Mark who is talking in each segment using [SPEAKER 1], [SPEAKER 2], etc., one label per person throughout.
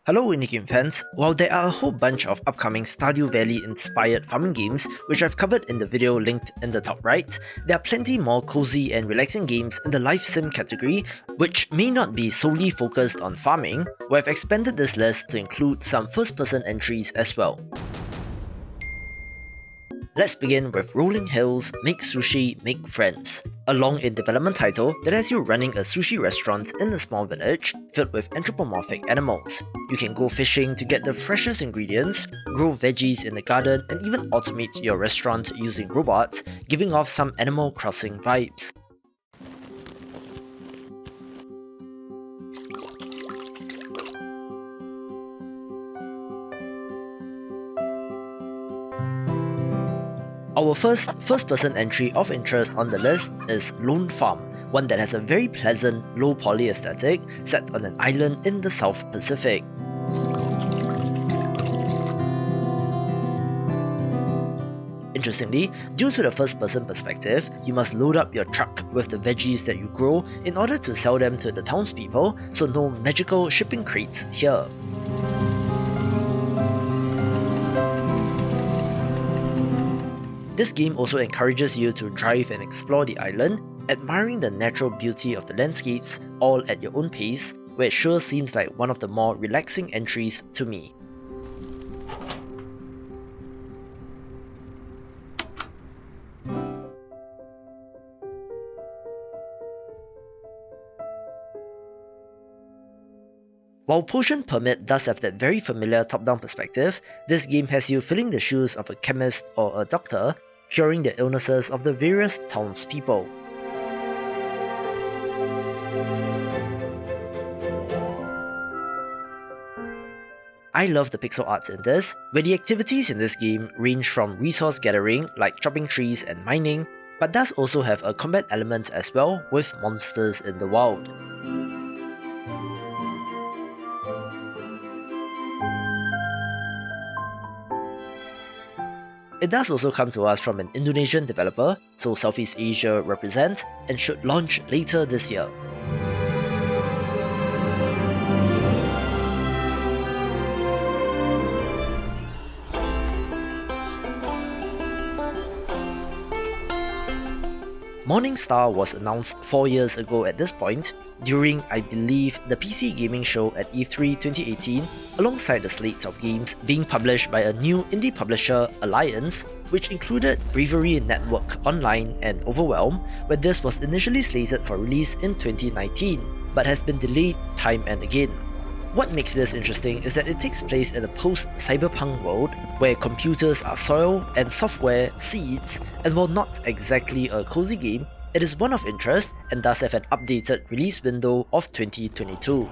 [SPEAKER 1] Hello Indie Game fans, while there are a whole bunch of upcoming Stardew Valley inspired farming games which I've covered in the video linked in the top right, there are plenty more cozy and relaxing games in the life sim category which may not be solely focused on farming, where I've expanded this list to include some first person entries as well. Let's begin with Rolling Hills, Make Sushi, Make Friends, a long-in-development title that has you running a sushi restaurant in a small village filled with anthropomorphic animals. You can go fishing to get the freshest ingredients, grow veggies in the garden, and even automate your restaurant using robots, giving off some Animal Crossing vibes. Our first-person entry of interest on the list is Lonefarm, one that has a very pleasant, low-poly aesthetic set on an island in the South Pacific. Interestingly, due to the first-person perspective, you must load up your truck with the veggies that you grow in order to sell them to the townspeople, so no magical shipping crates here. This game also encourages you to drive and explore the island, admiring the natural beauty of the landscapes all at your own pace, where it sure seems like one of the more relaxing entries to me. While Potion Permit does have that very familiar top-down perspective, this game has you filling the shoes of a chemist or a doctor, curing the illnesses of the various townspeople. I love the pixel art in this, where the activities in this game range from resource gathering like chopping trees and mining, but does also have a combat element as well with monsters in the wild. It does also come to us from an Indonesian developer, so Southeast Asia represent, and should launch later this year. Morning Star was announced 4 years ago at this point, during, I believe, the PC gaming show at E3 2018, alongside the slate of games being published by a new indie publisher, Alliance, which included Bravery Network Online and Overwhelm, where this was initially slated for release in 2019, but has been delayed time and again. What makes this interesting is that it takes place in a post-cyberpunk world where computers are soil and software seeds, and while not exactly a cozy game, it is one of interest and does have an updated release window of 2022.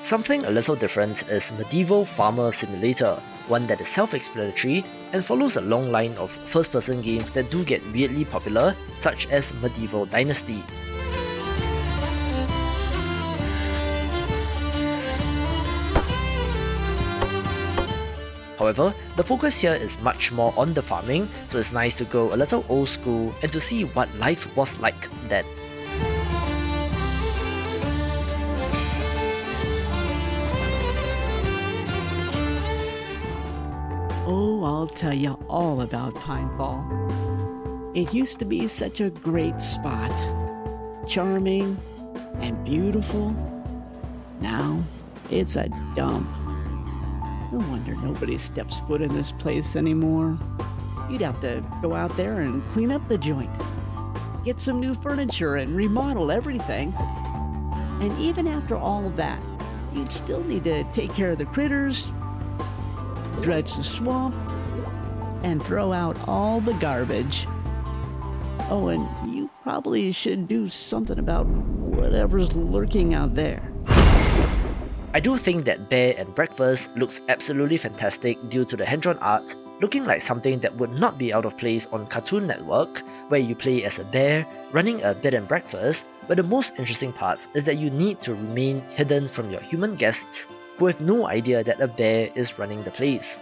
[SPEAKER 1] Something a little different is Medieval Farmer Simulator, one that is self-explanatory and follows a long line of first-person games that do get weirdly popular, such as Medieval Dynasty. However, the focus here is much more on the farming, so it's nice to go a little old school and to see what life was like then.
[SPEAKER 2] Oh, I'll tell you all about Pinefall. It used to be such a great spot. Charming and beautiful. Now, it's a dump. No wonder nobody steps foot in this place anymore. You'd have to go out there and clean up the joint. Get some new furniture and remodel everything. And even after all of that, you'd still need to take care of the critters, dredge the swamp, and throw out all the garbage. Oh, and you probably should do something about whatever's lurking out there.
[SPEAKER 1] I do think that Bear and Breakfast looks absolutely fantastic due to the hand-drawn art, looking like something that would not be out of place on Cartoon Network, where you play as a bear, running a bed and breakfast, but the most interesting part is that you need to remain hidden from your human guests, who have no idea that a bear is running the place.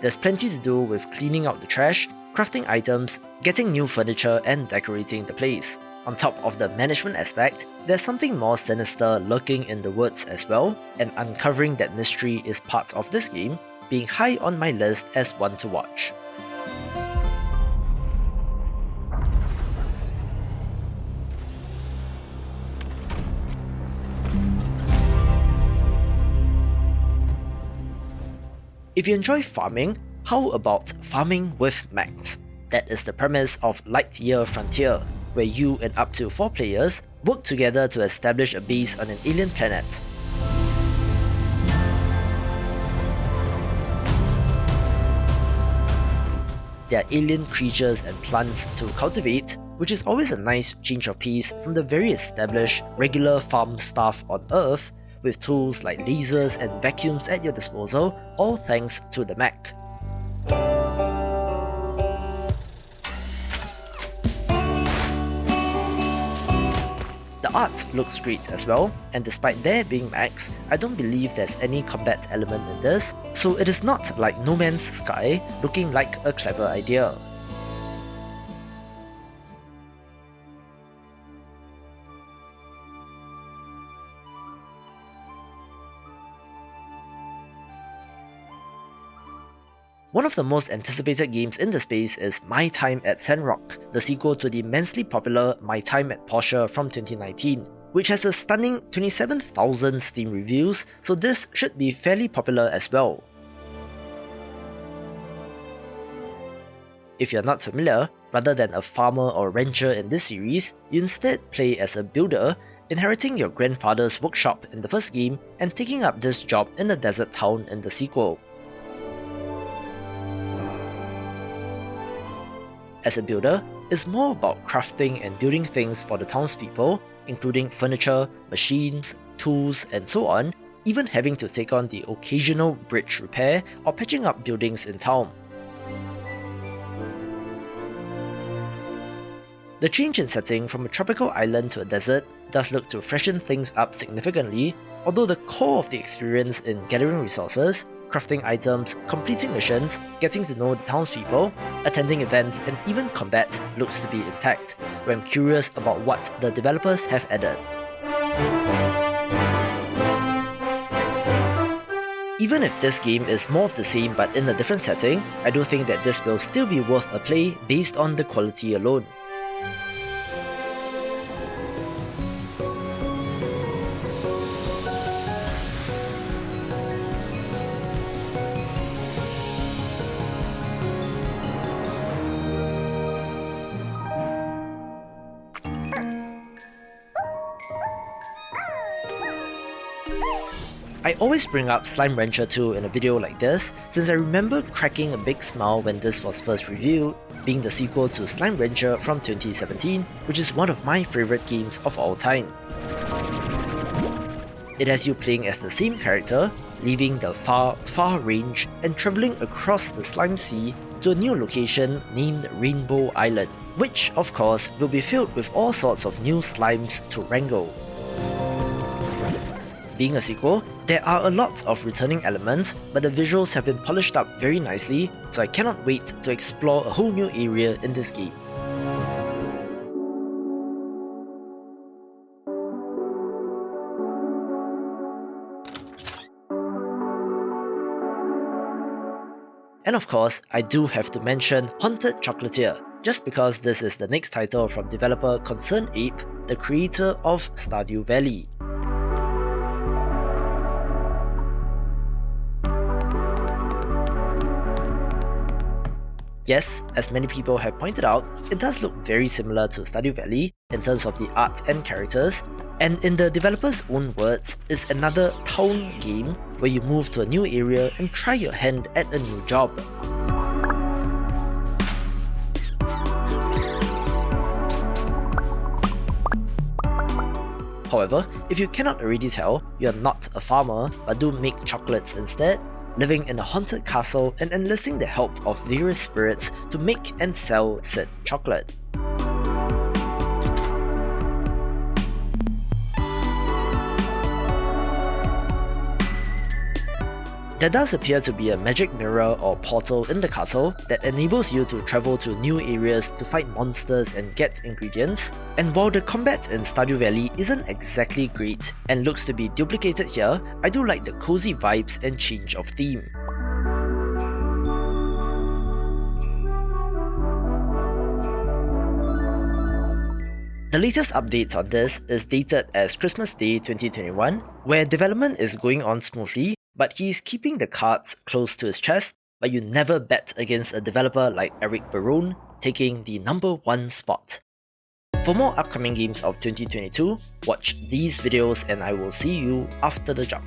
[SPEAKER 1] There's plenty to do with cleaning out the trash, crafting items, getting new furniture and decorating the place. On top of the management aspect, there's something more sinister lurking in the woods as well, and uncovering that mystery is part of this game, being high on my list as one to watch. If you enjoy farming, how about farming with mechs? That is the premise of Lightyear Frontier, where you and up to 4 players work together to establish a base on an alien planet. There are alien creatures and plants to cultivate, which is always a nice change of pace from the very established regular farm stuff on Earth, with tools like lasers and vacuums at your disposal, all thanks to the mech. The art looks great as well, and despite there being mechs, I don't believe there's any combat element in this, so it is not like No Man's Sky looking like a clever idea. One of the most anticipated games in the space is My Time at Sandrock, the sequel to the immensely popular My Time at Portia from 2019, which has a stunning 27,000 Steam reviews, so this should be fairly popular as well. If you're not familiar, rather than a farmer or rancher in this series, you instead play as a builder, inheriting your grandfather's workshop in the first game and taking up this job in a desert town in the sequel. As a builder, it's more about crafting and building things for the townspeople, including furniture, machines, tools, and so on, even having to take on the occasional bridge repair or patching up buildings in town. The change in setting from a tropical island to a desert does look to freshen things up significantly, although the core of the experience in gathering resources, crafting items, completing missions, getting to know the townspeople, attending events, and even combat looks to be intact, where I'm curious about what the developers have added. Even if this game is more of the same but in a different setting, I do think that this will still be worth a play based on the quality alone. I always bring up Slime Rancher 2 in a video like this, since I remember cracking a big smile when this was first reviewed, being the sequel to Slime Rancher from 2017, which is one of my favourite games of all time. It has you playing as the same character, leaving the far range and travelling across the Slime Sea to a new location named Rainbow Island, which of course will be filled with all sorts of new slimes to wrangle. Being a sequel, there are a lot of returning elements, but the visuals have been polished up very nicely, so I cannot wait to explore a whole new area in this game. And of course, I do have to mention Haunted Chocolatier, just because this is the next title from developer Concerned Ape, the creator of Stardew Valley. Yes, as many people have pointed out, it does look very similar to Stardew Valley in terms of the art and characters, and in the developer's own words, is another town game where you move to a new area and try your hand at a new job. However, if you cannot already tell, you are not a farmer but do make chocolates instead, living in a haunted castle and enlisting the help of various spirits to make and sell said chocolate. There does appear to be a magic mirror or portal in the castle that enables you to travel to new areas to fight monsters and get ingredients, and while the combat in Stardew Valley isn't exactly great and looks to be duplicated here, I do like the cozy vibes and change of theme. The latest update on this is dated as Christmas Day 2021, where development is going on smoothly, but he's keeping the cards close to his chest, but you never bet against a developer like Eric Barone, taking the #1 spot. For more upcoming games of 2022, watch these videos and I will see you after the jump.